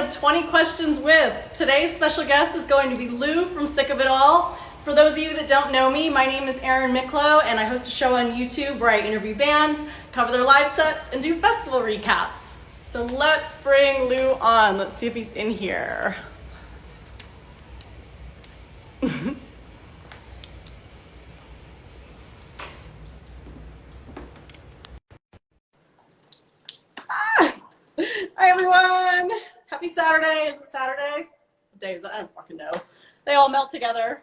of 20 Questions With. Today's special guest is going to be Lou from Sick of It All. For those of you that don't know me, my name is Erin Miklo, and I host a show on YouTube where I interview bands, cover their live sets, and do festival recaps. So let's bring Lou on. Let's see if he's in here. Hi everyone! Happy Saturday. Is it Saturday? What day is it? I don't fucking know. They all melt together.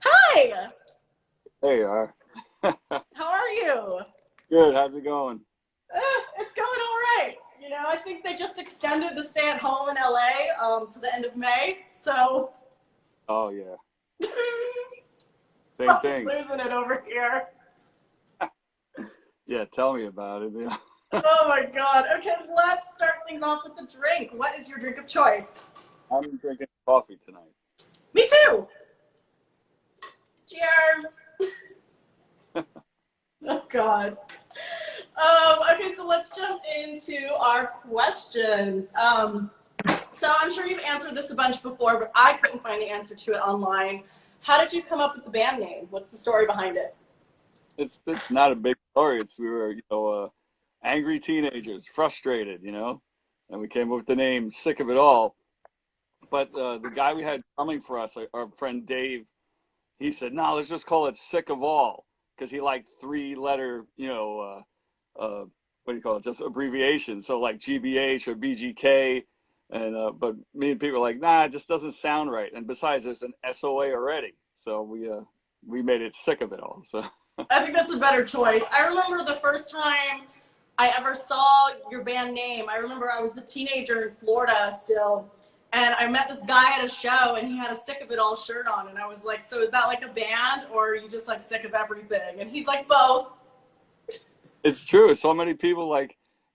Hi! There you are. How are you? Good. How's it going? It's going all right. You know, I think they just extended the stay at home in LA to the end of May, so. Oh, yeah. Same thing. Losing it over here. Yeah, tell me about it. Yeah. Oh my God. Okay, let's start things off with the drink. What is your drink of choice? I'm drinking coffee tonight. Me too. Cheers. Oh God. Okay, so let's jump into our questions. So I'm sure you've answered this a bunch before, but I couldn't find the answer to it online. How did you come up with the band name? What's the story behind it? It's not a big story. We were, angry teenagers, frustrated, and we came up with the name Sick of It All. But the guy we had coming for us, our friend Dave, he said, no, let's just call it Sick of All, because he liked three-letter, what do you call it, just abbreviations. So like GBH or BGK. And but me and people were like, nah, it just doesn't sound right. And besides, there's an SOA already. So we made it Sick of It All. So I think that's a better choice. I remember the first time I ever saw your band name. I remember I was a teenager in Florida still, and I met this guy at a show, and he had a Sick of It All shirt on, and I was like, so is that like a band, or are you just like sick of everything? And he's like, both. it's true. So many people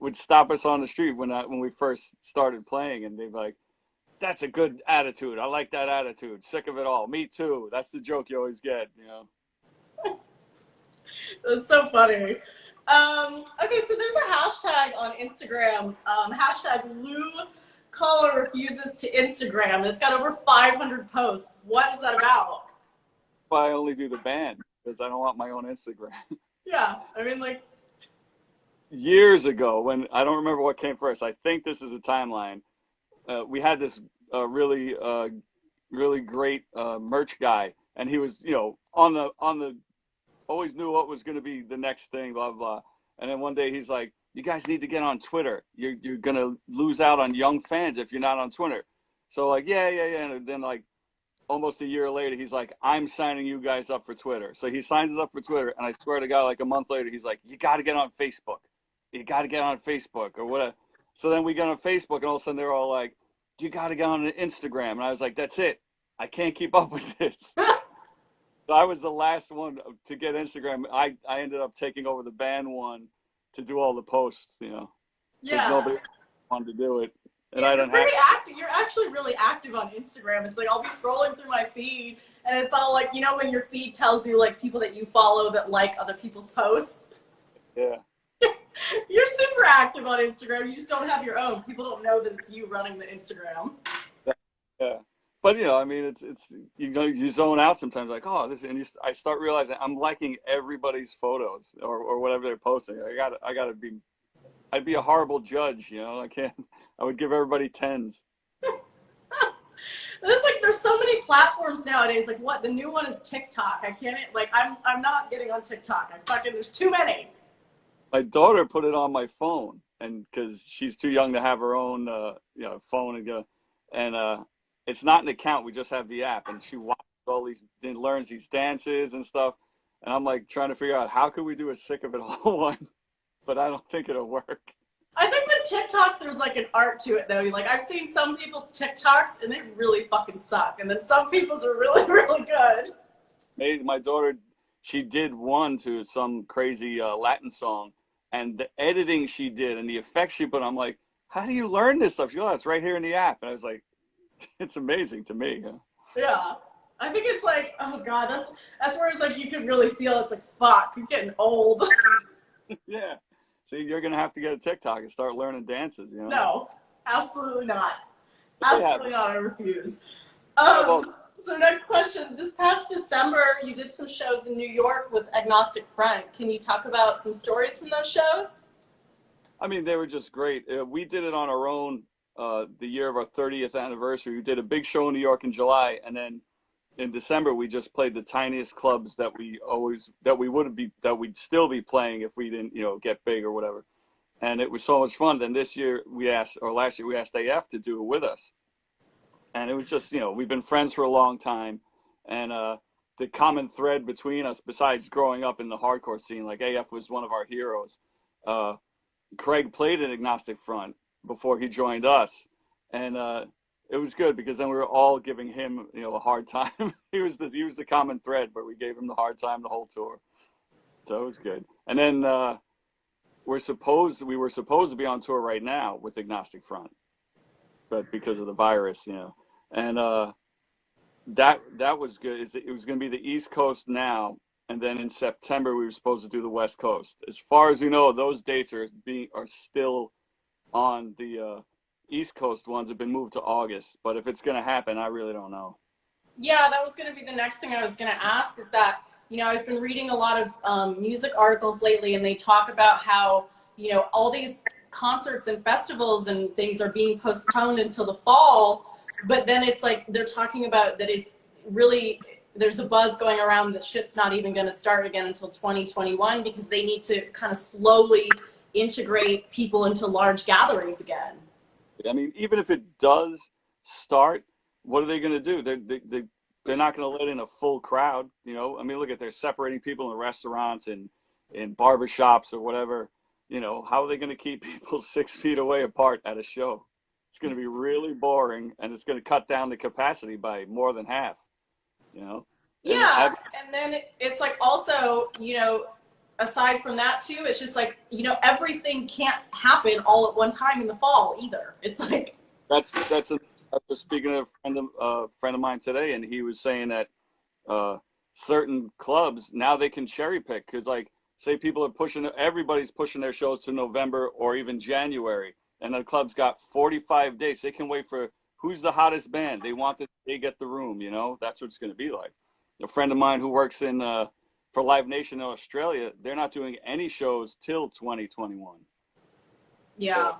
would stop us on the street when we first started playing, and they'd be like, that's a good attitude. I like that attitude. Sick of it all. Me too. That's the joke you always get, That's so funny. Okay, so there's a hashtag on Instagram, hashtag Lou Koller refuses to Instagram, and it's got over 500 posts. What is that about? I only do the band because I don't want my own Instagram. Yeah, I mean, like, years ago, when I don't remember what came first, I think this is a timeline. We had this really great merch guy, and he was, on the always knew what was going to be the next thing, blah, blah. And then one day he's like, you guys need to get on Twitter. You're going to lose out on young fans if you're not on Twitter. So like, yeah. And then like almost a year later, he's like, I'm signing you guys up for Twitter. So he signs us up for Twitter. And I swear to God, like a month later, he's like, you got to get on Facebook. You got to get on Facebook or whatever. So then we got on Facebook, and all of a sudden they're all like, you got to get on Instagram. And I was like, that's it. I can't keep up with this. So I was the last one to get Instagram. I ended up taking over the band one to do all the posts, yeah. Nobody wanted to do it. And yeah, I don't have active. You're actually really active on Instagram. It's like I'll be scrolling through my feed, and it's all like, when your feed tells you like people that you follow that like other people's posts. Yeah. You're super active on Instagram. You just don't have your own. People don't know that it's you running the Instagram. Yeah. But I mean, it's you zone out sometimes, like, oh, this, and I start realizing I'm liking everybody's photos or whatever they're posting. I'd be a horrible judge, I would give everybody 10s. It's like there's so many platforms nowadays. Like what? The new one is TikTok. I can't, like, I'm not getting on TikTok. There's too many. My daughter put it on my phone, and because she's too young to have her own, phone and go, and it's not an account. We just have the app, and she watches all these, and learns these dances and stuff. And I'm like trying to figure out how could we do a Sick of It All one, but I don't think it'll work. I think with TikTok, there's like an art to it though. Like I've seen some people's TikToks, and they really fucking suck, and then some people's are really, really good. My daughter, she did one to some crazy Latin song, and the editing she did and the effects she put, I'm like, how do you learn this stuff? She goes, oh, it's right here in the app. And I was like, it's amazing to me. Yeah. I think it's like, oh God, that's where it's like you can really feel it's like, fuck, you're getting old. Yeah. See, you're going to have to get a TikTok and start learning dances, No. Absolutely not. Yeah. Absolutely not. I refuse. Well, So next question. This past December, you did some shows in New York with Agnostic Front. Can you talk about some stories from those shows? I mean, they were just great. We did it on our own the year of our 30th anniversary. We did a big show in New York in July, and then in December we just played the tiniest clubs that we'd still be playing if we didn't, get big or whatever. And it was so much fun. Then this year last year we asked AF to do it with us, and it was just, we've been friends for a long time, and the common thread between us, besides growing up in the hardcore scene, like AF was one of our heroes. Uh, Craig played in Agnostic Front before he joined us, and it was good because then we were all giving him, a hard time. He was the common thread, but we gave him the hard time the whole tour, so it was good. And then we were supposed to be on tour right now with Agnostic Front, but because of the virus, and that was good. It was going to be the East Coast now, and then in September we were supposed to do the West Coast. As far as we know, those dates are still on the East Coast ones have been moved to August. But if it's going to happen, I really don't know. Yeah, that was going to be the next thing I was going to ask is that, I've been reading a lot of music articles lately, and they talk about how, all these concerts and festivals and things are being postponed until the fall. But then it's like they're talking about that it's really, there's a buzz going around that shit's not even going to start again until 2021 because they need to kind of slowly integrate people into large gatherings again. I mean, even if it does start, what are they going to do? They're not going to let in a full crowd. I mean, look at, they're separating people in restaurants and in barbershops or whatever. How are they going to keep people 6 feet away apart at a show? It's going to be really boring, and it's going to cut down the capacity by more than half. And Yeah, and then it's like also, aside from that too, it's just like, everything can't happen all at one time in the fall either. It's like I was speaking to a friend of mine today, and he was saying that certain clubs now they can cherry pick because, like, say everybody's pushing their shows to November or even January, and the club's got 45 days. They can wait for who's the hottest band. They get the room. That's what it's going to be like. A friend of mine who works in for Live Nation in Australia, they're not doing any shows till 2021. yeah.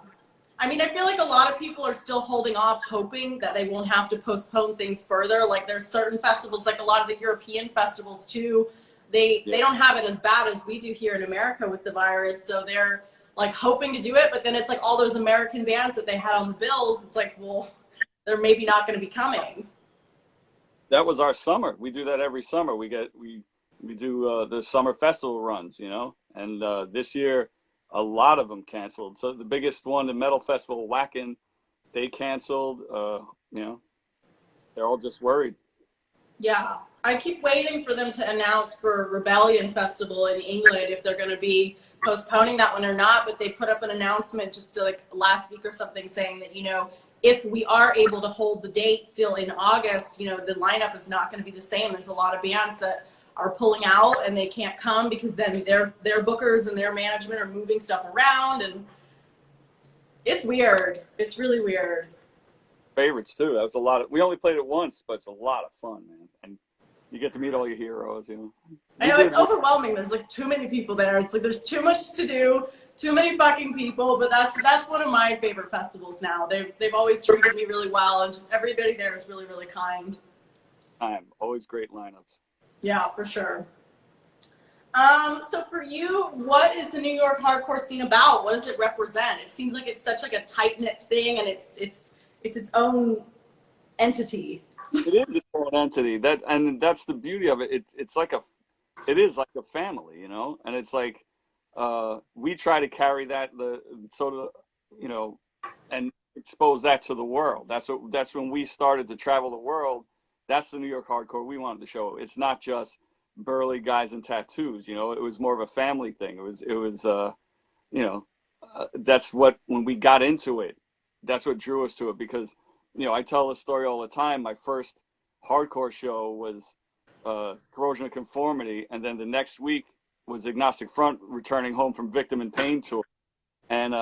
I mean, I feel like a lot of people are still holding off, hoping that they won't have to postpone things further. Like there's certain festivals, like a lot of the European festivals too, they don't have it as bad as we do here in America with the virus. So they're like hoping to do it, but then it's like all those American bands that they had on the bills. It's like, well, they're maybe not going to be coming. That was our summer. We do that every summer. We do the summer festival runs, and this year a lot of them canceled. So the biggest one, the Metal Festival, Wacken, they canceled. They're all just worried. Yeah, I keep waiting for them to announce for Rebellion Festival in England if they're going to be postponing that one or not. But they put up an announcement just like last week or something saying that, if we are able to hold the date still in August, the lineup is not going to be the same. There's a lot of bands that are pulling out and they can't come because then their bookers and their management are moving stuff around, and it's weird. It's really weird. Favorites too. That was a lot of. We only played it once, but it's a lot of fun, man. And you get to meet all your heroes. I know it's overwhelming. There's like too many people there. It's like there's too much to do, too many fucking people. But that's one of my favorite festivals now. They've always treated me really well, and just everybody there is really, really kind. Always great lineups. Yeah, for sure. So for you, what is the New York hardcore scene about? What does it represent? It seems like it's such like a tight knit thing, and it's its own entity. It is its own entity. And that's the beauty of it. It is like a family, and it's like we try to carry that and expose that to the world. That's when we started to travel the world. That's the New York hardcore we wanted to show. It's not just burly guys in tattoos. It was more of a family thing. That's what, when we got into it, that's what drew us to it. Because I tell this story all the time. My first hardcore show was Corrosion of Conformity, and then the next week was Agnostic Front returning home from Victim in Pain tour, and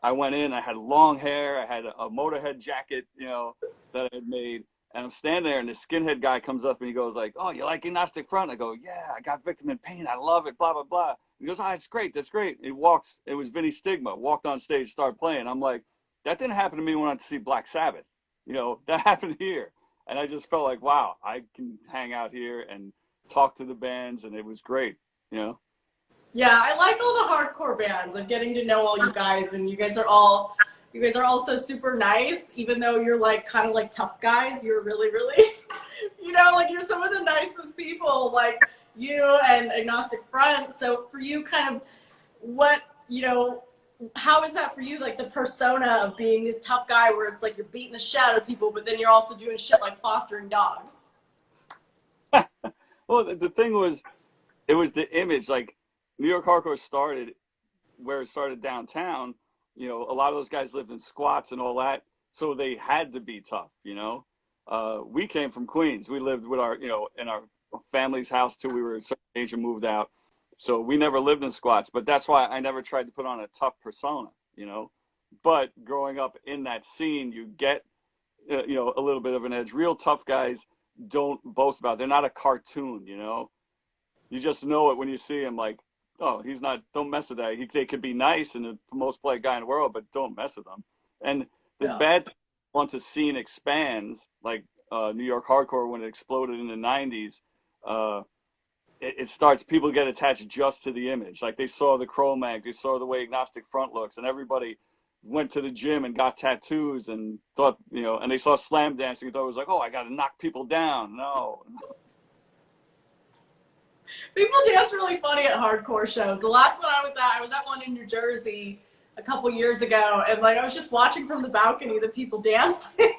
I went in, I had long hair, I had a Motorhead jacket, you know, that I had made. And I'm standing there, and this skinhead guy comes up and he goes like, "Oh, you like Agnostic Front?" I go, "Yeah, I got Victim in Pain. I love it, blah, blah, blah." He goes, "Ah, it's great. That's great." And he walks, it was Vinny Stigma, walked on stage, started playing. I'm like, that didn't happen to me when I went to see Black Sabbath. You know, that happened here. And I just felt like, wow, I can hang out here and talk to the bands, and it was great, you know? Yeah, I like all the hardcore bands. I'm getting to know all you guys, and you guys are all so super nice. Even though you're like kind of like tough guys, you're really, really, you know, like you're some of the nicest people. Like you and Agnostic Front. So for you, kind of, what you know, how is that for you? Like the persona of being this tough guy, where it's like you're beating the shit out of people, but then you're also doing shit like fostering dogs. Well, the thing was, it was the image. Like, New York hardcore started where it started downtown. You know, a lot of those guys lived in squats and all that, so they had to be tough. You know, we came from Queens. We lived with our, you know, in our family's house till we were a certain age and moved out. So we never lived in squats. But that's why I never tried to put on a tough persona. You know, but growing up in that scene, you get, you know, a little bit of an edge. Real tough guys don't boast about it. They're not a cartoon. You know, you just know it when you see him. Like, oh, he's not. Don't mess with that. They could be nice and the most played guy in the world, but don't mess with them. And the Yeah. bad thing, once a scene expands, like New York hardcore when it exploded in the '90s, uh, it starts. People get attached just to the image. Like they saw the Cro-Mag, they saw the way Agnostic Front looks, and everybody went to the gym and got tattoos and thought, you know, and they saw slam dancing and thought it was like, oh, I got to knock people down. No. People dance really funny at hardcore shows. The last one I was at one in New Jersey a couple years ago, and like I was just watching from the balcony the people dancing.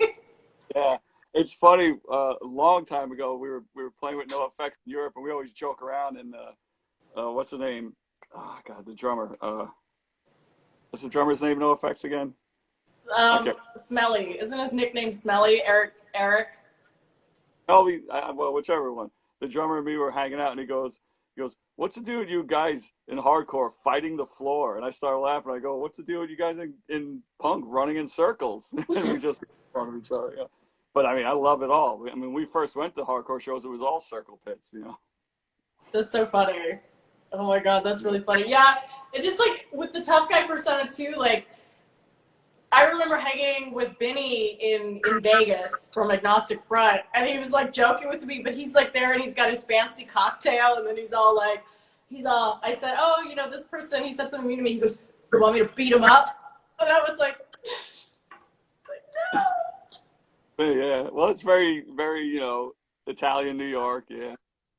Yeah, it's funny. A long time ago, we were playing with No Effects in Europe, and we always joke around. And what's his name? Oh God, the drummer. What's the drummer's name? No Effects again? Okay. Smelly. Isn't his nickname Smelly? Eric. Oh, well, whichever one. The drummer and me were hanging out, and he goes, "What's the deal with you guys in hardcore fighting the floor?" And I started laughing. I go, "What's the deal with you guys in punk running in circles?" And we just in front of each other. Yeah. But I mean, I love it all. I mean, we first went to hardcore shows; it was all circle pits, you know. That's so funny. Oh my god, that's really funny. Yeah, it's just like with the tough guy persona too. Like I remember hanging with Benny in Vegas from Agnostic Front, and he was like joking with me, but he's like there and he's got his fancy cocktail, and then he's all like, I said, oh, you know, this person, he said something mean to me. He goes, you want me to beat him up? And I was like, no. But yeah, well, it's very, very, you know, Italian New York. Yeah.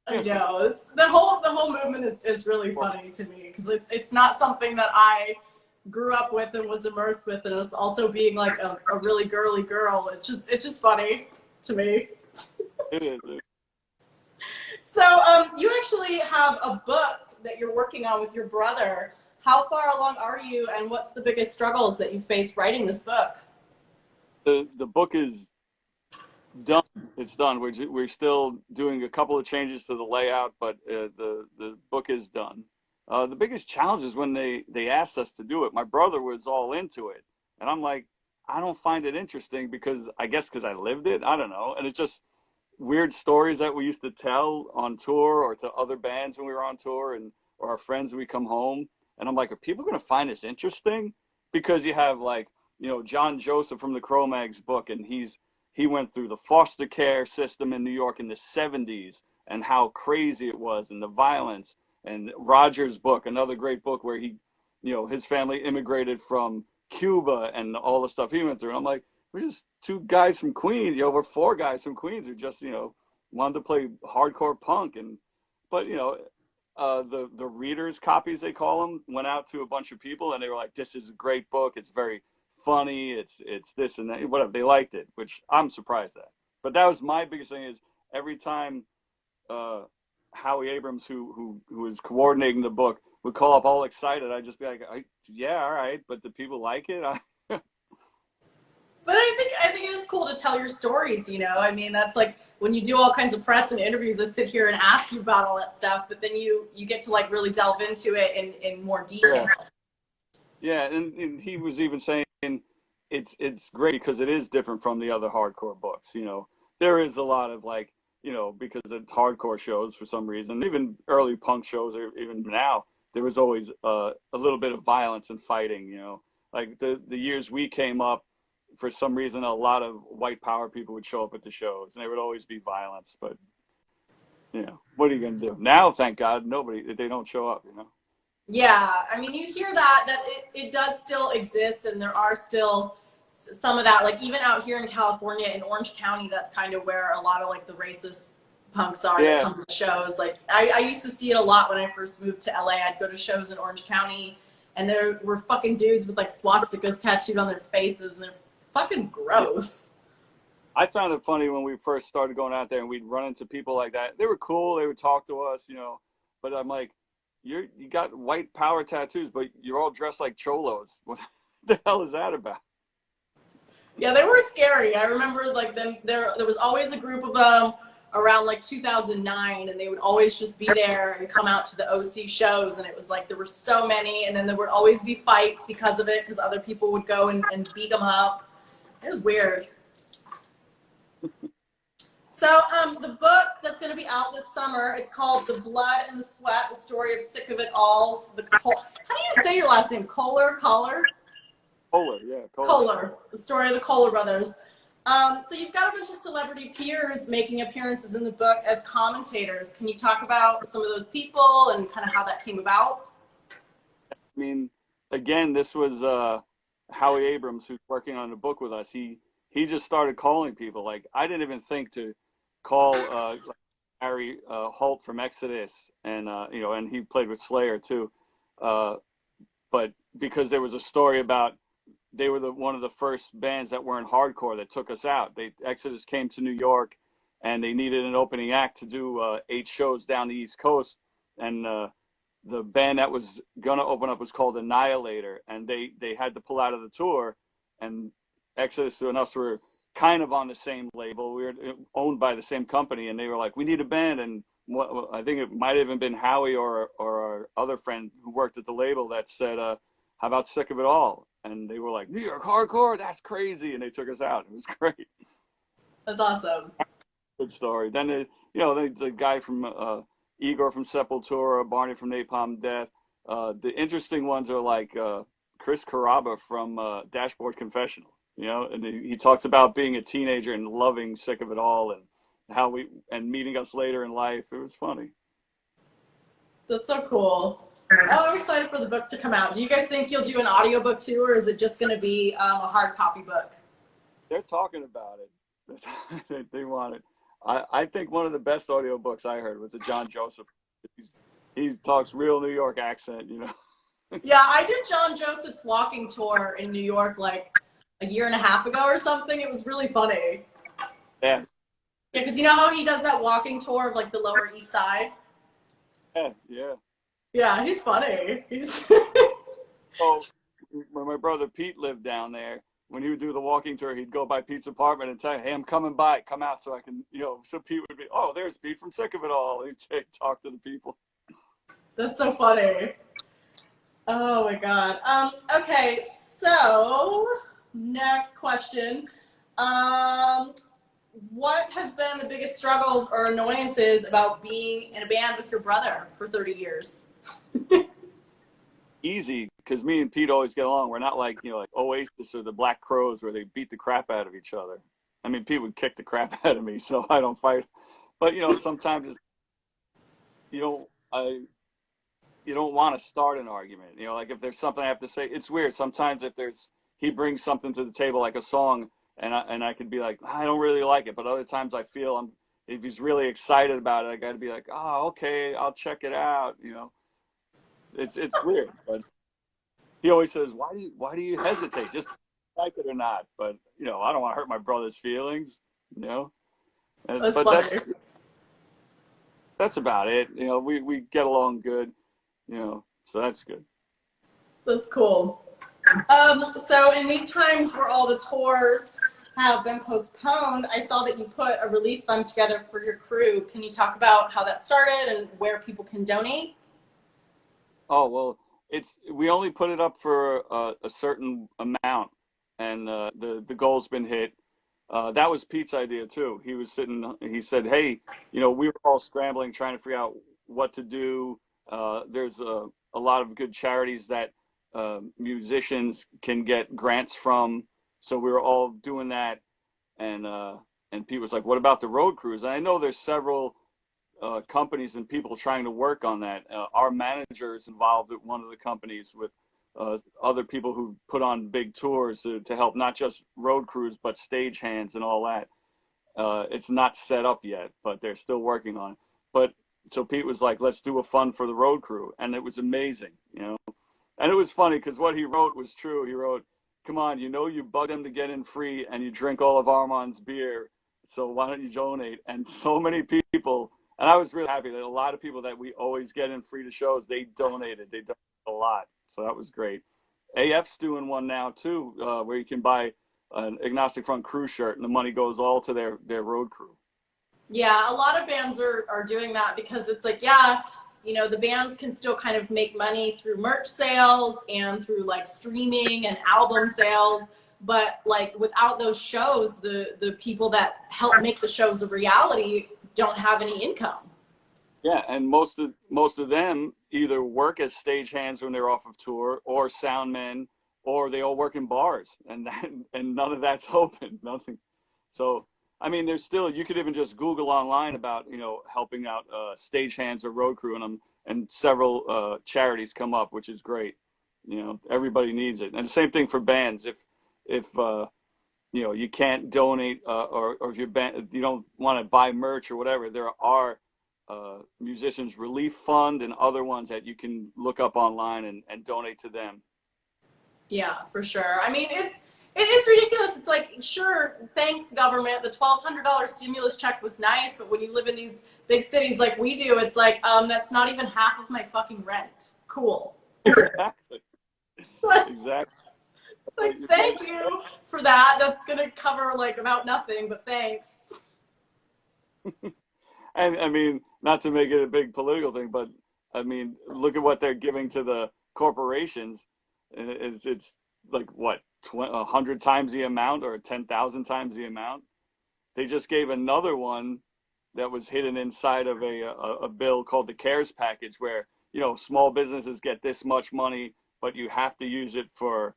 I know, it's the whole movement is really funny to me because it's not something that I grew up with and was immersed with, and it's also being like a really girly girl. It's just funny to me. It is. So you actually have a book that you're working on with your brother. How far along are you, and what's the biggest struggles that you faced writing this book? The book is done. It's done. We're still doing a couple of changes to the layout, but the book is done. The biggest challenge is when they asked us to do it. My brother was all into it, and I'm like, I don't find it interesting because I guess because I lived it. I don't know, and it's just weird stories that we used to tell on tour or to other bands when we were on tour, and or our friends when we come home. And I'm like, are people going to find this interesting? Because you have like, you know, John Joseph from the Cro-Mags book, and he went through the foster care system in New York in the 70s and how crazy it was and the violence. And Roger's book, another great book where he, you know, his family immigrated from Cuba and all the stuff he went through. And I'm like, we're just two guys from Queens, you know, we're four guys from Queens who just, you know, wanted to play hardcore punk. And, but, you know, the readers copies, they call them, went out to a bunch of people and they were like, this is a great book. It's very funny. It's this and that, whatever. They liked it, which I'm surprised at. But that was my biggest thing is every time Howie Abrams, who was coordinating the book, would call up all excited, I'd just be like, yeah, all right, but do people like it? But I think it is cool to tell your stories, you know? I mean, that's like when you do all kinds of press and interviews that sit here and ask you about all that stuff, but then you get to like really delve into it in more detail. Yeah, and he was even saying it's great because it is different from the other hardcore books. You know, there is a lot of like, you know, because it's hardcore shows for some reason, even early punk shows, or even now, there was always a little bit of violence and fighting. You know, like the years we came up, for some reason, a lot of white power people would show up at the shows, and there would always be violence. But you know, what are you gonna do now? Thank God, they don't show up. You know. Yeah, I mean, you hear that it does still exist, and there are still some of that. Like even out here in California, in Orange County, that's kind of where a lot of like the racist punks are that Yeah, come to shows. Like I used to see it a lot when I first moved to LA. I'd go to shows in Orange County, and there were fucking dudes with like swastikas tattooed on their faces, and they're fucking yeah. gross. I found it funny when we first started going out there and we'd run into people like that. They were cool. They would talk to us, you know, but I'm like, you got white power tattoos, but you're all dressed like cholos. What the hell is that about? Yeah, they were scary. I remember like them. There was always a group of them around like 2009, and they would always just be there and come out to the OC shows. And it was like there were so many, and then there would always be fights because of it, because other people would go and beat them up. It was weird. So the book that's going to be out this summer, it's called The Blood and the Sweat: The Story of Sick of It All's. How do you say your last name? Koller? Koller? Koller, yeah, Koller. Koller, the story of the Koller brothers. So you've got a bunch of celebrity peers making appearances in the book as commentators. Can you talk about some of those people and kind of how that came about? I mean, again, this was Howie Abrams, who's working on the book with us. He just started calling people. Like I didn't even think to call like Harry Holt from Exodus, and you know, and he played with Slayer too. Uh, but because there was a story about they were one of the first bands that weren't hardcore that took us out. Exodus came to New York, and they needed an opening act to do 8 shows down the East Coast, and the band that was gonna open up was called Annihilator, and they had to pull out of the tour, and Exodus and us were kind of on the same label. We were owned by the same company, and they were like, "We need a band," and I think it might have even been Howie or our other friend who worked at the label that said, "How about Sick of It All?" And they were like, "New York hardcore, that's crazy," and they took us out. It was great. That's awesome. Good story. Then you know, the guy from Igor from Sepultura, Barney from Napalm Death. The interesting ones are like Chris Carrabba from Dashboard Confessional. You know, and he talks about being a teenager and loving Sick of It All, and how and meeting us later in life. It was funny. That's so cool. Oh, I'm excited for the book to come out. Do you guys think you'll do an audiobook too, or is it just going to be a hard copy book? They're talking about it. They want it. I think one of the best audiobooks I heard was a John Joseph. He talks real New York accent, you know. Yeah, I did John Joseph's walking tour in New York like a year and a half ago or something. It was really funny. Yeah, Yeah, because you know how he does that walking tour of like the Lower East Side? yeah. Yeah, he's funny. He's So when my brother Pete lived down there, when he would do the walking tour, he'd go by Pete's apartment and tell, "Hey, I'm coming by. Come out so I can, you know." So Pete would be, "Oh, there's Pete from Sick of It All." He'd talk to the people. That's so funny. Oh my god. Okay, so next question. Um, what has been the biggest struggles or annoyances about being in a band with your brother for 30 years? Easy, because me and Pete always get along. We're not like, you know, like Oasis or the Black Crowes where they beat the crap out of each other. I mean, Pete would kick the crap out of me, so I don't fight. But you know, sometimes you don't I you don't want to start an argument. You know, like if there's something I have to say, it's weird. Sometimes if he brings something to the table like a song, and I could be like, I don't really like it, but other times I feel if he's really excited about it, I got to be like, oh, okay, I'll check it out. You know, it's weird, but he always says, why do you hesitate? Just like it or not. But you know, I don't want to hurt my brother's feelings. You know, That's but funny. that's about it. You know, we get along good. You know, so that's good. That's cool. So in these times where all the tours have been postponed, I saw that you put a relief fund together for your crew. Can you talk about how that started and where people can donate? Oh, well, we only put it up for a certain amount, and the goal's been hit. That was Pete's idea too. He was sitting. He said, "Hey, we were all scrambling, trying to figure out what to do. There's a lot of good charities that musicians can get grants from, so we were all doing that." And Pete was like, "What about the road crews?" And I know there's several companies and people trying to work on that. Our manager is involved at one of the companies with other people who put on big tours to help not just road crews but stage hands and all that. It's not set up yet, but they're still working on it. But so Pete was like, "Let's do a fund for the road crew," and it was amazing. And it was funny because what he wrote was true. He wrote, "Come on, you bug them to get in free, and you drink all of Armand's beer. So why don't you donate?" And so many people, and I was really happy that a lot of people that we always get in free to shows, they donated. They donated a lot. So that was great. AF's doing one now too, where you can buy an Agnostic Front crew shirt, and the money goes all to their road crew. Yeah, a lot of bands are doing that because it's like, yeah, the bands can still kind of make money through merch sales and through like streaming and album sales. But like without those shows, the people that help make the shows a reality don't have any income. Yeah, and most of them either work as stagehands when they're off of tour, or sound men, or they all work in bars, and none of that's open, nothing. So I mean, there's still, you could even just Google online about helping out stagehands or road crew, and several charities come up, which is great. Everybody needs it, and the same thing for bands. If you can't donate, or if you don't want to buy merch or whatever, there are musicians relief fund and other ones that you can look up online and donate to them. Yeah, for sure. I mean, it is ridiculous. It's like, sure, thanks government. The $1,200 stimulus check was nice, but when you live in these big cities like we do, it's like, that's not even half of my fucking rent. Cool. Exactly. Exactly. It's like, thank you for that. That's gonna cover like about nothing, but thanks. And I mean, not to make it a big political thing, but I mean, look at what they're giving to the corporations. It's like what, 100 times the amount, or 10,000 times the amount. They just gave another one that was hidden inside of a bill called the CARES package, where small businesses get this much money, but you have to use it for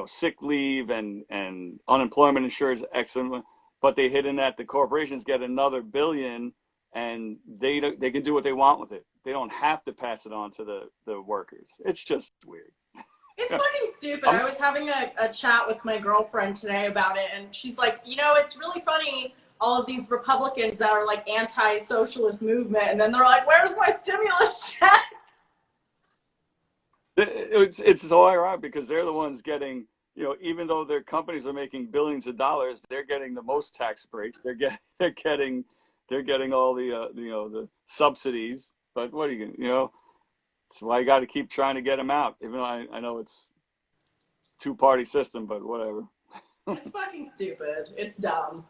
sick leave and unemployment insurance, excellent. But they hid in that the corporations get another billion, and they can do what they want with it. They don't have to pass it on to the workers. It's just weird. It's fucking stupid. I was having a chat with my girlfriend today about it, and she's like, it's really funny, all of these Republicans that are like anti-socialist movement, and then they're like, where's my stimulus check? It's so ironic because they're the ones getting, even though their companies are making billions of dollars, they're getting the most tax breaks. They're getting all the subsidies. But what are you gonna, that's why you got to keep trying to get them out. Even though I know it's two-party system, but whatever. It's fucking stupid. It's dumb.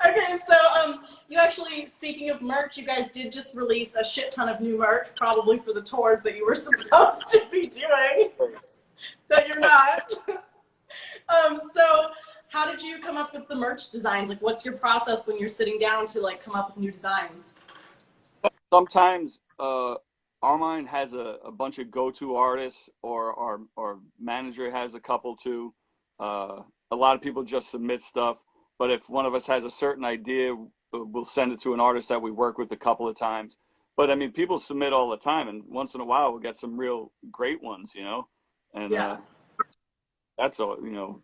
Okay, so you actually, speaking of merch, you guys did just release a shit ton of new merch, probably for the tours that you were supposed to be doing, that you're not. So how did you come up with the merch designs? Like, what's your process when you're sitting down to like come up with new designs? Sometimes our mind has a bunch of go-to artists, or our manager has a couple too. A lot of people just submit stuff, but if one of us has a certain idea, we'll send it to an artist that we work with a couple of times. But I mean, people submit all the time, and once in a while we'll get some real great ones. And Yeah. that's all.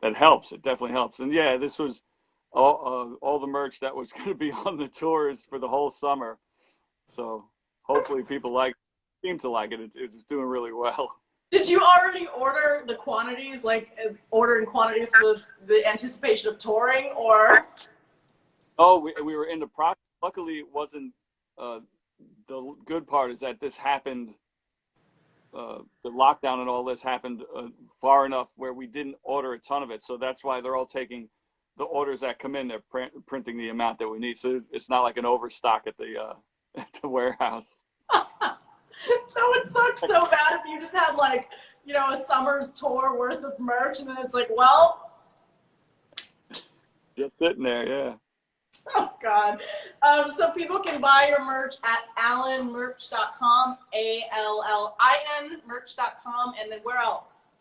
That helps. It definitely helps. And yeah, this was all the merch that was going to be on the tours for the whole summer. So hopefully people seem to like it. It's doing really well. Did you already order the quantities, like ordering quantities for the anticipation of touring, or? Oh, we were in the process. Luckily, it wasn't. The good part is that this happened. The lockdown and all this happened far enough where we didn't order a ton of it. So that's why they're all taking the orders that come in. They're printing the amount that we need. So it's not like an overstock at the warehouse. That would suck so bad if you just had like, you know, a summer's tour worth of merch and then it's like, well, just sitting there. Yeah. oh God. So people can buy your merch at allinmerch.com, ALLIN merch.com, and then where else?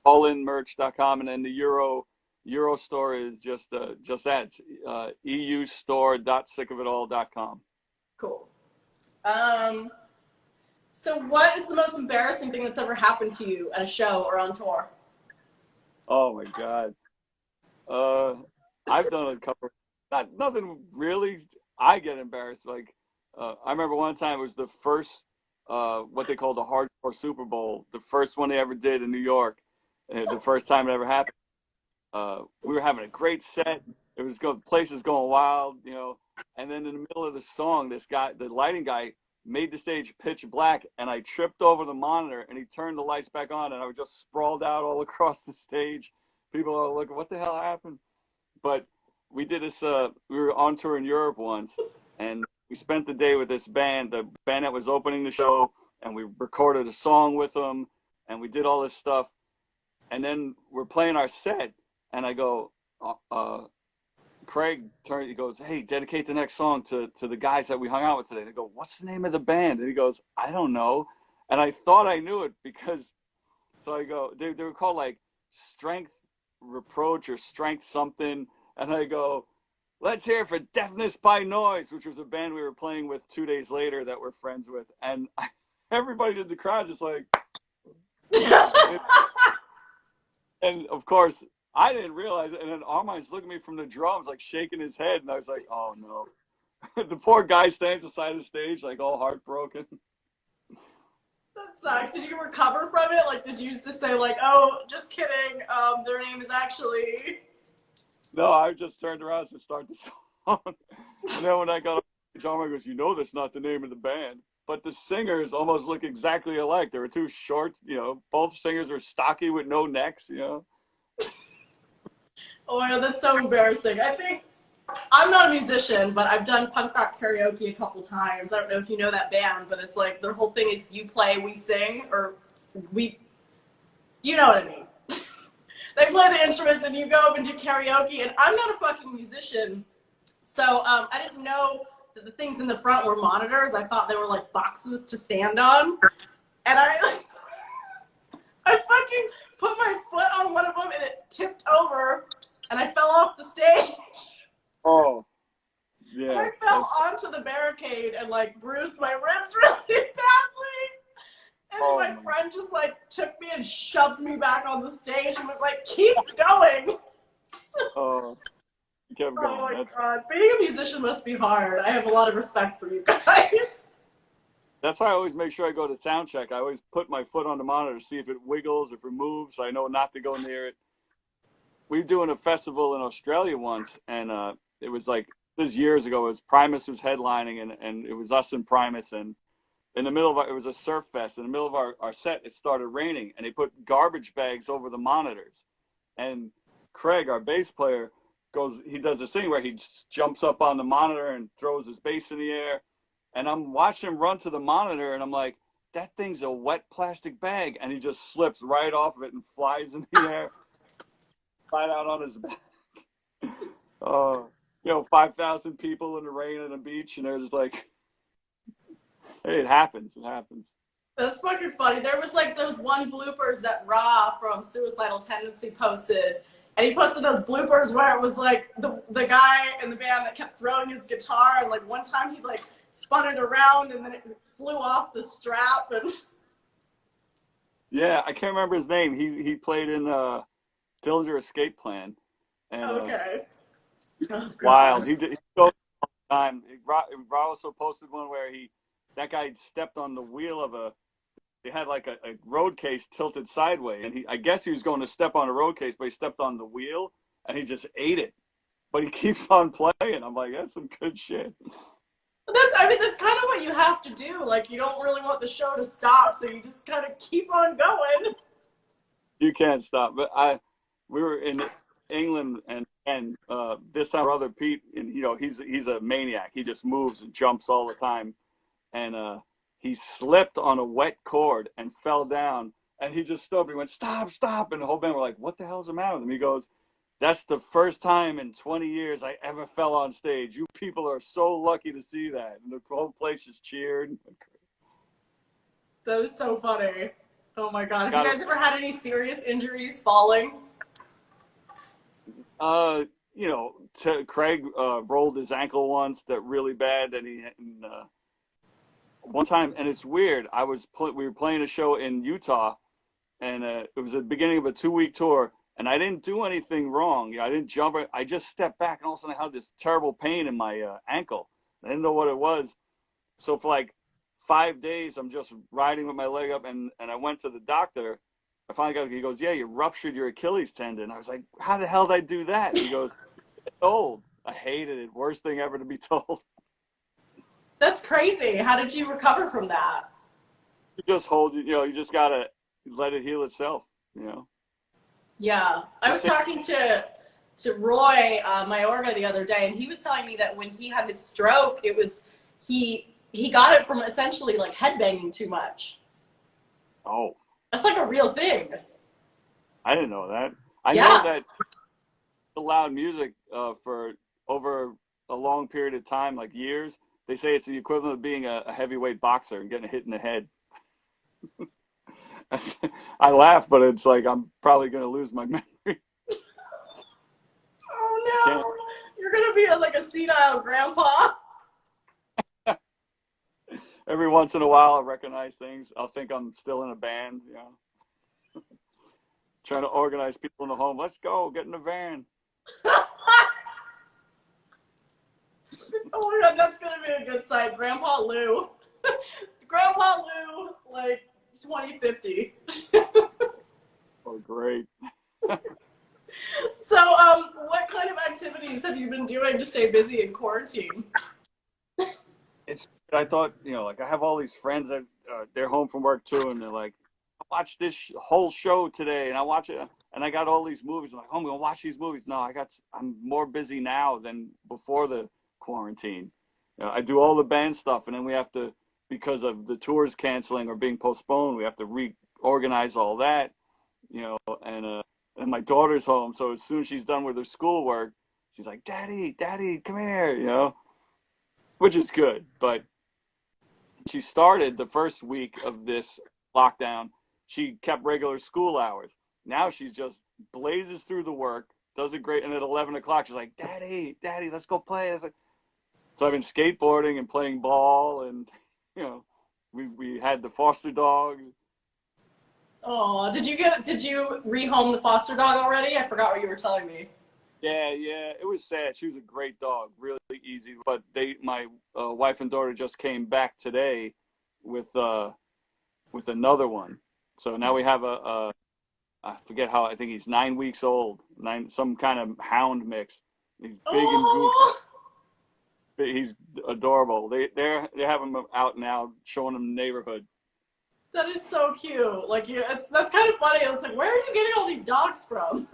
Allinmerch.com, and then the Euro store is just that, eustore.sickofitall.com. Cool. So what is the most embarrassing thing that's ever happened to you at a show or on tour? Oh my God. I've done a couple. Nothing really. I get embarrassed. Like, I remember one time it was the first, what they called the Hardcore Super Bowl, the first one they ever did in New York, the first time it ever happened. We were having a great set. It was going, place is going wild, you know. And then in the middle of the song, this guy, the lighting guy, made the stage pitch black, and I tripped over the monitor, and he turned the lights back on, and I was just sprawled out all across the stage. People are looking, what the hell happened? But we did this. We were on tour in Europe once, and we spent the day with this band, the band that was opening the show, and we recorded a song with them, and we did all this stuff. And then we're playing our set, and I go, Craig he goes, hey, dedicate the next song to the guys that we hung out with today. They go, what's the name of the band? And he goes, I don't know. And I thought I knew it because, so I go, they were called like Strength Reproach or Strength something. And I go, let's hear it for Deafness by Noise, which was a band we were playing with 2 days later that we're friends with. And everybody in the crowd just like, and of course, I didn't realize it. And then Armand's looking at me from the drums, like shaking his head. And I was like, oh no. The poor guy stands aside the stage, like all heartbroken. That sucks. Did you recover from it? Like, did you just say like, oh, just kidding. Their name is actually... No, I just turned around to start the song. And then when I got up, Armand goes, you know that's not the name of the band. But the singers almost look exactly alike. They were too short, you know. Both singers were stocky with no necks, you know. Oh my God, that's so embarrassing. I think, I'm not a musician, but I've done punk rock karaoke a couple times. I don't know if you know that band, but it's like their whole thing is you play, we sing, or you know what I mean. They play the instruments and you go up and do karaoke, and I'm not a fucking musician, so I didn't know that the things in the front were monitors. I thought they were like boxes to stand on, and I fucking put my foot on one of them and it tipped over, and I fell off the stage. Oh, yeah. And I fell onto the barricade and like bruised my ribs really badly. And my friend just like took me and shoved me back on the stage and was like, keep going. Oh, you kept going. Oh my God. Being a musician must be hard. I have a lot of respect for you guys. That's why I always make sure I go to sound check. I always put my foot on the monitor to see if it wiggles, if it moves, so I know not to go near it. We were doing a festival in Australia once, and it was like, this was years ago, it was Primus was headlining, and it was us and Primus, and in the middle of it was a surf fest. In the middle of our set, it started raining, and they put garbage bags over the monitors. And Craig, our bass player, he does this thing where he jumps up on the monitor and throws his bass in the air. And I'm watching him run to the monitor, and I'm like, that thing's a wet plastic bag. And he just slips right off of it and flies in the air, right out on his back. You know, 5,000 people in the rain on a beach, and they're just like, hey, it happens. It happens. That's fucking funny. There was like those one bloopers that Ra from Suicidal Tendency posted. And he posted those bloopers where it was like the guy in the band that kept throwing his guitar. And like one time he like spun it around and then it flew off the strap. And yeah, I can't remember his name. He played in Dillinger Escape Plan. And, okay. Oh, wild. He goes all the time. Ra also posted one where that guy stepped on the wheel of they had like a road case tilted sideways, and I guess he was going to step on a road case, but he stepped on the wheel and he just ate it. But he keeps on playing. I'm like, that's some good shit. That's kind of what you have to do. Like, you don't really want the show to stop, so you just kind of keep on going. You can't stop. But we were in England, and this time brother Pete, and you know, he's a maniac. He just moves and jumps all the time. And he slipped on a wet cord and fell down. And he just stopped. He went, stop, stop. And the whole band were like, what the hell's the matter with him? He goes, that's the first time in 20 years I ever fell on stage. You people are so lucky to see that. And the whole place just cheered. That is so funny. Oh my God. Have you Got guys ever had any serious injuries falling? You know, Craig rolled his ankle once that really bad. And one time, and it's weird, we were playing a show in Utah, and it was the beginning of a 2-week tour, and I didn't do anything wrong. I didn't jump. I just stepped back, and all of a sudden I had this terrible pain in my ankle. I didn't know what it was. So for like 5 days, I'm just riding with my leg up, and I went to the doctor. I finally he goes, yeah, you ruptured your Achilles tendon. I was like, how the hell did I do that? He goes, it's old. I hated it. Worst thing ever to be told. That's crazy. How did you recover from that? You just you just got to let it heal itself, you know? Yeah. I was talking to Roy Mayorga the other day, and he was telling me that when he had his stroke, it was, he got it from essentially like headbanging too much. Oh. That's like a real thing. I didn't know that. I know that loud music for over a long period of time, like years, they say it's the equivalent of being a heavyweight boxer and getting hit in the head. I laugh, but it's like I'm probably going to lose my memory. Oh no! You're going to be like a senile grandpa. Every once in a while, I recognize things. I'll think I'm still in a band, you know. Trying to organize people in the home. Let's go, get in the van. Oh my God, that's going to be a good sight. Grandpa Lou. Grandpa Lou, like 2050. Oh, great. So, what kind of activities have you been doing to stay busy in quarantine? I thought, you know, like I have all these friends that they're home from work too, and they're like, I watched this whole show today, and I watch it, and I got all these movies. I'm like, oh, I'm gonna watch these movies. No, I'm more busy now than before the quarantine. You know, I do all the band stuff, and then we have to, because of the tours canceling or being postponed, we have to reorganize all that, you know, and my daughter's home, so as soon as she's done with her schoolwork, she's like, Daddy, come here, you know, which is good, but she started the first week of this lockdown. She kept regular school hours. Now she's just blazes through the work, does it great, and at 11 o'clock she's like, Daddy, let's go play. So I've been skateboarding and playing ball, and you know, we had the foster dog. Oh, did you rehome the foster dog already? I forgot what you were telling me. Yeah, it was sad. She was a great dog, really easy. But my wife and daughter just came back today with another one. So now we have I forget how, I think he's 9 weeks old, some kind of hound mix. He's big and goofy. He's adorable. They have him out now, showing him the neighborhood. That is so cute. Like that's kind of funny. It's like, where are you getting all these dogs from?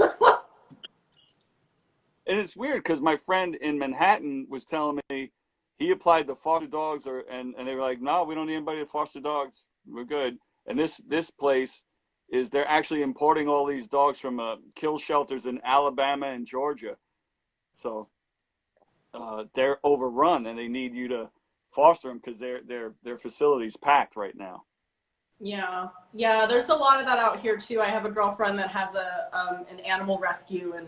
And it's weird because my friend in Manhattan was telling me he applied to foster dogs, and they were like, no, we don't need anybody to foster dogs. We're good. And this place they're actually importing all these dogs from kill shelters in Alabama and Georgia. So they're overrun, and they need you to foster them because their facility's packed right now. Yeah, there's a lot of that out here too. I have a girlfriend that has an animal rescue, and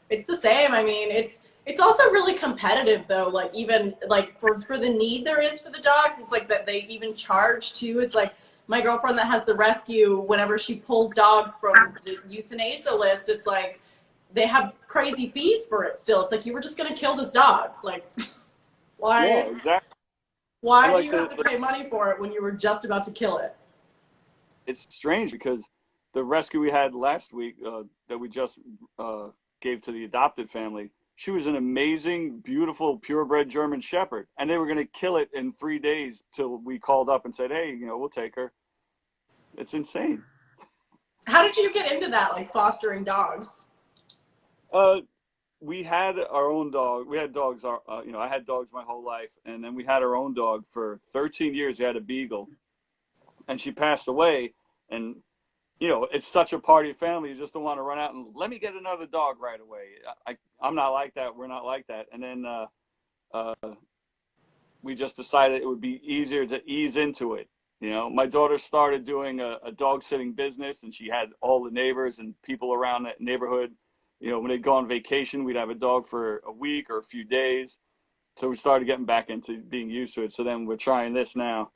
it's the same. I mean, it's also really competitive though. Like even like for the need there is for the dogs, it's like that they even charge too. It's like my girlfriend that has the rescue, whenever she pulls dogs from the euthanasia list, it's like they have crazy fees for it still. It's like, you were just gonna kill this dog. Like, why? Yeah, exactly. Why do you have to pay money for it when you were just about to kill it? It's strange because the rescue we had last week that we just gave to the adopted family, she was an amazing, beautiful, purebred German Shepherd, and they were going to kill it in 3 days till we called up and said, hey, you know, we'll take her. It's insane. How did you get into that, like fostering dogs? We had our own dog. We had dogs, you know, I had dogs my whole life, and then we had our own dog for 13 years. We had a beagle, and she passed away. And you know, it's such a party family. You just don't want to run out and let me get another dog right away. I'm not like that. We're not like that. And then uh, we just decided it would be easier to ease into it. You know, my daughter started doing a dog sitting business, and she had all the neighbors and people around that neighborhood. You know, when they'd go on vacation, we'd have a dog for a week or a few days. So we started getting back into being used to it. So then we're trying this now.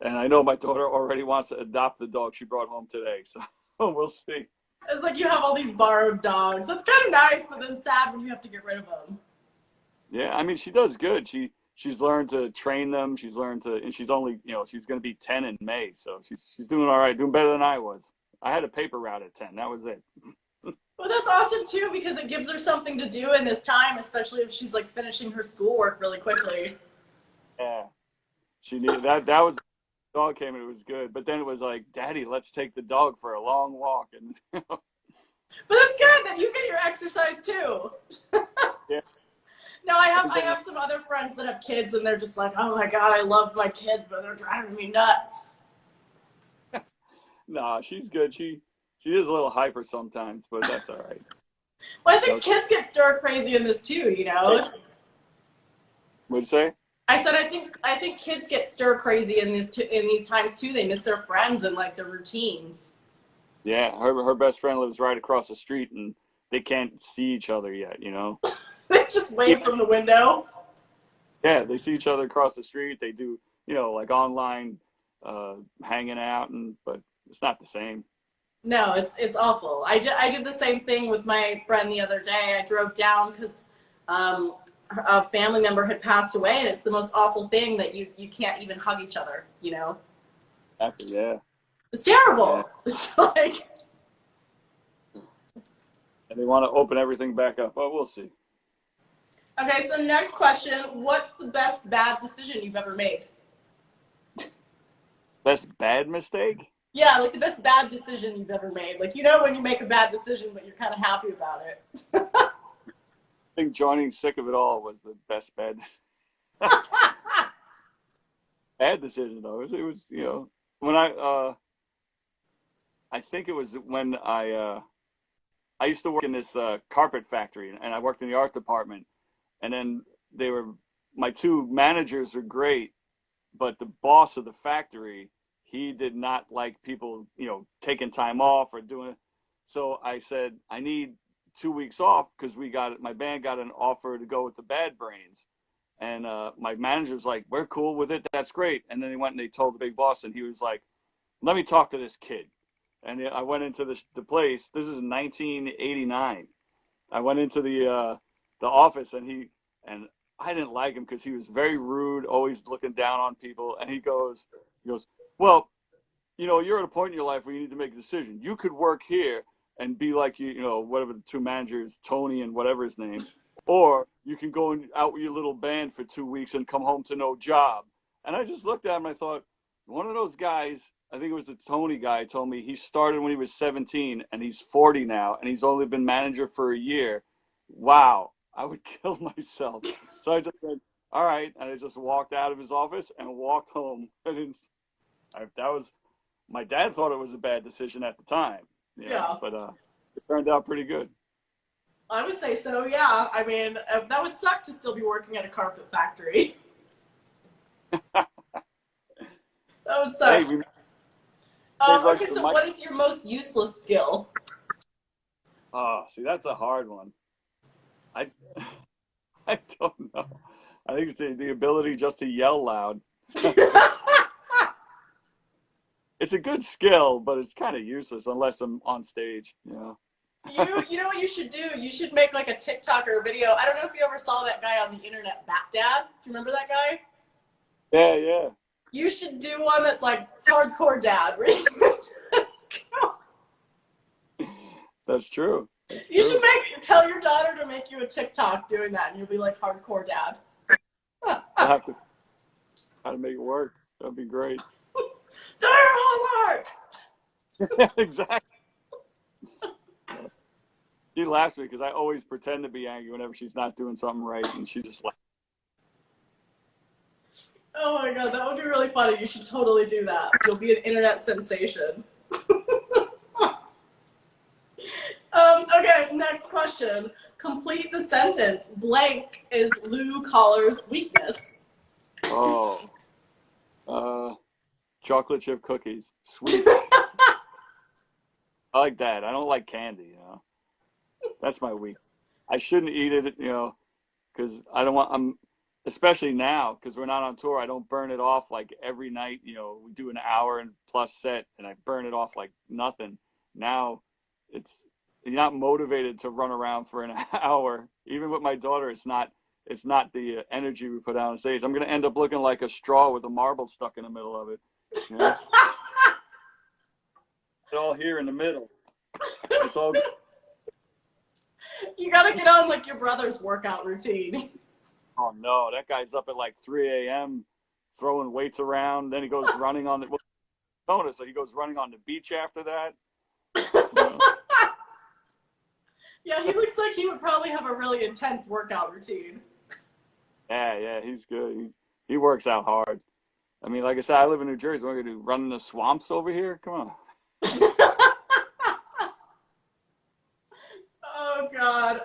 And I know my daughter already wants to adopt the dog she brought home today. So we'll see. It's like you have all these borrowed dogs. That's kind of nice, but then sad when you have to get rid of them. Yeah, I mean, she does good. She's learned to train them. She's learned to, and she's only, you know, she's going to be 10 in May. So she's doing all right, doing better than I was. I had a paper route at 10. That was it. Well, that's awesome too, because it gives her something to do in this time, especially if she's like finishing her schoolwork really quickly. Yeah, she needed that. That was, the dog came and it was good. But then it was like, Daddy, let's take the dog for a long walk. And But that's good that you get your exercise too. yeah. No, I have some other friends that have kids, and they're just like, oh my God, I love my kids, but they're driving me nuts. Nah, she's good. She is a little hyper sometimes, but that's all right. Well, I think kids get stir crazy in this too, you know? What'd you say? I said I think kids get stir crazy in these times too. They miss their friends and like their routines. Yeah, her best friend lives right across the street, and they can't see each other yet, you know? They just wave from the window. Yeah, they see each other across the street. They do, you know, like online hanging out, but it's not the same. No, it's awful. I did the same thing with my friend the other day. I drove down because a family member had passed away, and it's the most awful thing that you can't even hug each other, you know? Yeah. It's terrible. Yeah. It's like... And they want to open everything back up. Well, we'll see. Okay, so next question. What's the best bad decision you've ever made? Best bad mistake? Yeah, like the best bad decision you've ever made. Like, you know when you make a bad decision, but you're kind of happy about it. I think joining Sick of It All was the best bad bad decision, though. It was, you know, when I think it was when I used to work in this carpet factory, and I worked in the art department. And then my two managers were great, but the boss of the factory, he did not like people, you know, taking time off or doing it. So I said, I need 2 weeks off because my band got an offer to go with the Bad Brains. And my manager's like, we're cool with it. That's great. And then they went and they told the big boss, and he was like, let me talk to this kid. And I went into the place. This is 1989. I went into the office, and I didn't like him because he was very rude, always looking down on people. And he goes, well, you know, you're at a point in your life where you need to make a decision. You could work here and be like you know, whatever the two managers, Tony and whatever his name, or you can go out with your little band for 2 weeks and come home to no job. And I just looked at him and I thought, one of those guys, I think it was the Tony guy, told me he started when he was 17 and he's 40 now and he's only been manager for a year. Wow, I would kill myself. So I just said, all right. And I just walked out of his office and walked home. My dad thought it was a bad decision at the time. Yeah. But it turned out pretty good. I would say so, yeah. I mean, that would suck to still be working at a carpet factory. That would suck. Hey, okay, so what is your most useless skill? Oh, see, that's a hard one. I I don't know. I think it's the ability just to yell loud. It's a good skill, but it's kind of useless unless I'm on stage, you know. You know what you should do? You should make like a TikTok or a video. I don't know if you ever saw that guy on the internet, Bat Dad. Do you remember that guy? Yeah. You should do one that's like hardcore dad, where you just go. That's true. You should tell your daughter to make you a TikTok doing that, and you'll be like hardcore dad. I'll have to how to make it work. That'd be great. Do your homework. Exactly. She laughs at me because I always pretend to be angry whenever she's not doing something right, and she just laughs. Oh my god, that would be really funny. You should totally do that. You'll be an internet sensation. Okay, next question. Complete the sentence. Blank is Lou Coller's weakness. Oh, chocolate chip cookies, sweet. I like that. I don't like candy, you know. That's my weak. I shouldn't eat it, you know, because I don't want. I'm especially now because we're not on tour. I don't burn it off like every night. You know, we do an hour and plus set, and I burn it off like nothing. Now, it's you're not motivated to run around for an hour. Even with my daughter, it's not. It's not the energy we put out on stage. I'm gonna end up looking like a straw with a marble stuck in the middle of it. You know, it's all here in the middle. It's all. You gotta get on like your brother's workout routine. Oh no, that guy's up at like 3 a.m. throwing weights around. Then he goes running on the bonus, so he goes running on the beach after that. You know? Yeah, he looks like he would probably have a really intense workout routine. Yeah, he's good. He works out hard. I mean, like I said, I live in New Jersey. What are we gonna do? Run in the swamps over here? Come on. Oh god.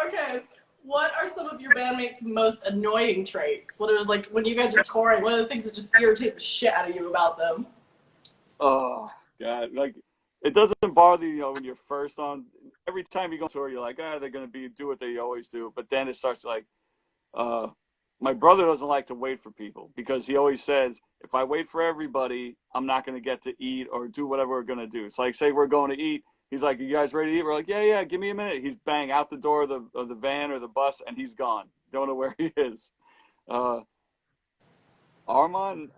Okay. What are some of your bandmates' most annoying traits? What are like when you guys are touring? What are the things that just irritate the shit out of you about them? Oh God, like it doesn't bother you, you know, when you're first on. Every time you go on tour, you're like, ah, they're gonna do what they always do. But then it starts like, uh, my brother doesn't like to wait for people because he always says, if I wait for everybody, I'm not going to get to eat or do whatever we're going to do. So like, say we're going to eat. He's like, you guys ready to eat? We're like, yeah, give me a minute. He's bang out the door of the van or the bus and he's gone. Don't know where he is. Uh, Armand,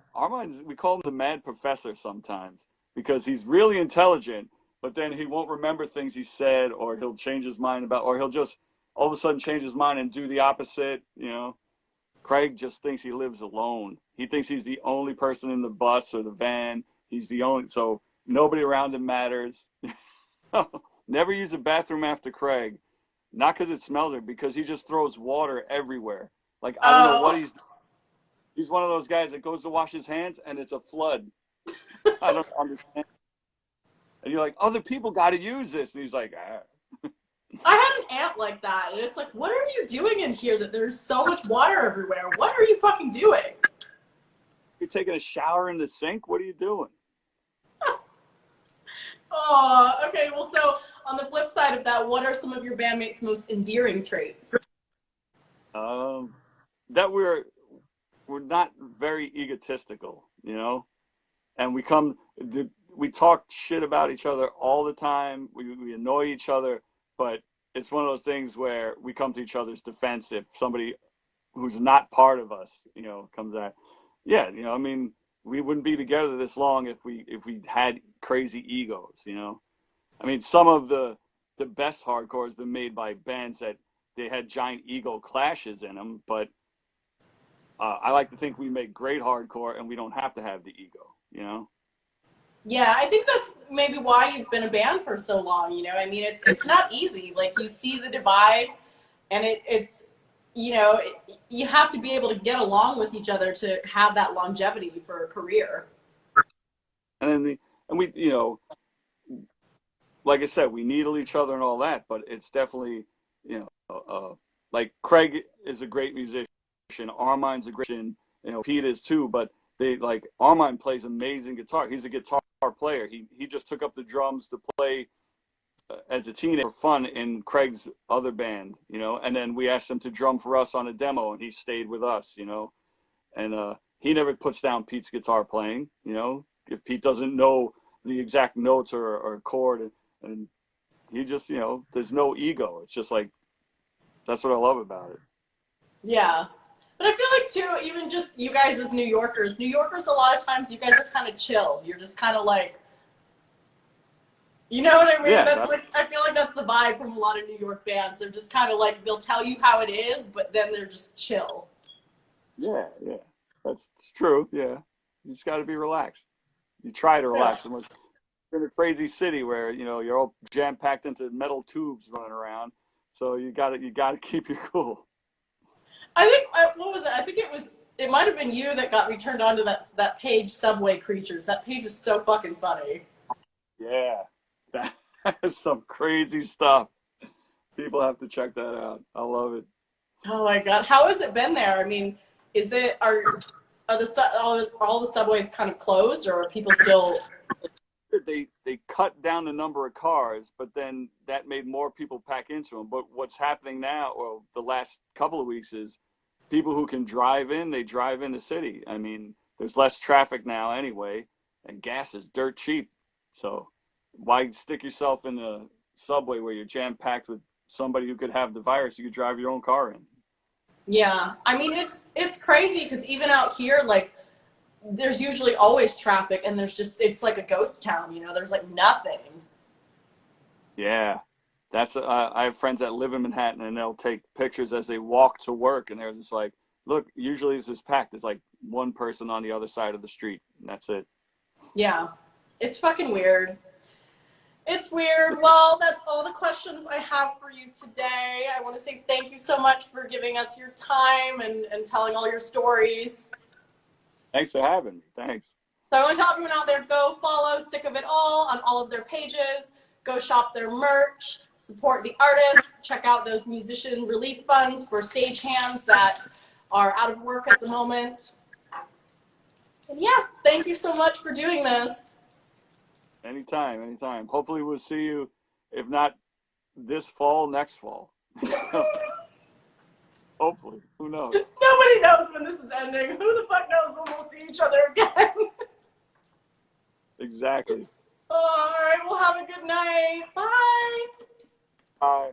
we call him the mad professor sometimes because he's really intelligent, but then he won't remember things he said or he'll change his mind about, or he'll just all of a sudden change his mind and do the opposite, you know. Craig just thinks he lives alone. He thinks he's the only person in the bus or the van. He's the only, so nobody around him matters. Never use a bathroom after Craig. Not because it smells it, because he just throws water everywhere. Like, I don't know what Oh, he's one of those guys that goes to wash his hands and it's a flood. I don't understand. And you're like, other people got to use this. And he's like, ah. I had an aunt like that, and it's like, what are you doing in here that there's so much water everywhere? What are you fucking doing? You're taking a shower in the sink? What are you doing? Oh, okay. Well, so on the flip side of that, what are some of your bandmates' most endearing traits? Um, that we're not very egotistical, you know, and we talk shit about each other all the time. We annoy each other, but it's one of those things where we come to each other's defense if somebody who's not part of us, you know, comes at. Yeah, you know, I mean, we wouldn't be together this long if we had crazy egos, you know. I mean, some of the best hardcore has been made by bands that they had giant ego clashes in them, but I like to think we make great hardcore and we don't have to have the ego, you know? Yeah, I think that's maybe why you've been a band for so long. You know, I mean, it's not easy. Like you see the divide, and it's you know you have to be able to get along with each other to have that longevity for a career. And then and we, you know, like I said, we needle each other and all that, but it's definitely, you know, like Craig is a great musician, Armand's a great musician, you know, Pete is too, but they like Armand plays amazing guitar. He's a guitar player. He just took up the drums to play as a teenager for fun in Craig's other band, you know, and then we asked him to drum for us on a demo and he stayed with us, you know, and he never puts down Pete's guitar playing, you know, if Pete doesn't know the exact notes or chord, and he just, you know, there's no ego. It's just like, that's what I love about it. Yeah. But I feel like too, even just you guys as New Yorkers, a lot of times you guys are kind of chill. You're just kind of like, you know what I mean? Yeah, That's that's, like, I feel like that's the vibe from a lot of New York bands. They're just kind of like, they'll tell you how it is, but then they're just chill. yeah, that's true. Yeah. You just got to be relaxed. You try to Yeah. relax. In a crazy city where, you know, you're all jam packed into metal tubes running around. So you got to keep your cool. I think what was it? I think it might have been you that got me turned on to that page, Subway Creatures. That page is so fucking funny. Yeah, that is some crazy stuff. People have to check that out. I love it. Oh my god, how has it been there? I mean, is it are all the subways kind of closed, or are people still? They cut down the number of cars, but then that made more people pack into them. But what's happening now, or the last couple of weeks, is people who can drive in, they drive in the city. I mean, there's less traffic now anyway, and gas is dirt cheap. So why stick yourself in a subway where you're jam packed with somebody who could have the virus? You could drive your own car in. Yeah, I mean it's crazy because even out here, like there's usually always traffic, and it's like a ghost town. You know, there's like nothing. Yeah, that's I have friends that live in Manhattan, and they'll take pictures as they walk to work, and they're just like, "Look, usually this is packed. There's like one person on the other side of the street, and that's it." Yeah, it's fucking weird. It's weird. Well, that's all the questions I have for you today. I want to say thank you so much for giving us your time and telling all your stories. Thanks for having me. Thanks. So I want to tell everyone out there, go follow Sick of It All on all of their pages. Go shop their merch. Support the artists. Check out those musician relief funds for stagehands that are out of work at the moment. And yeah, thank you so much for doing this. Anytime, anytime. Hopefully, we'll see you, if not this fall, next fall. Hopefully. Who knows? Nobody knows when this is ending. Who the fuck knows when we'll see each other again? Exactly. All right, well, have a good night. Bye. Bye.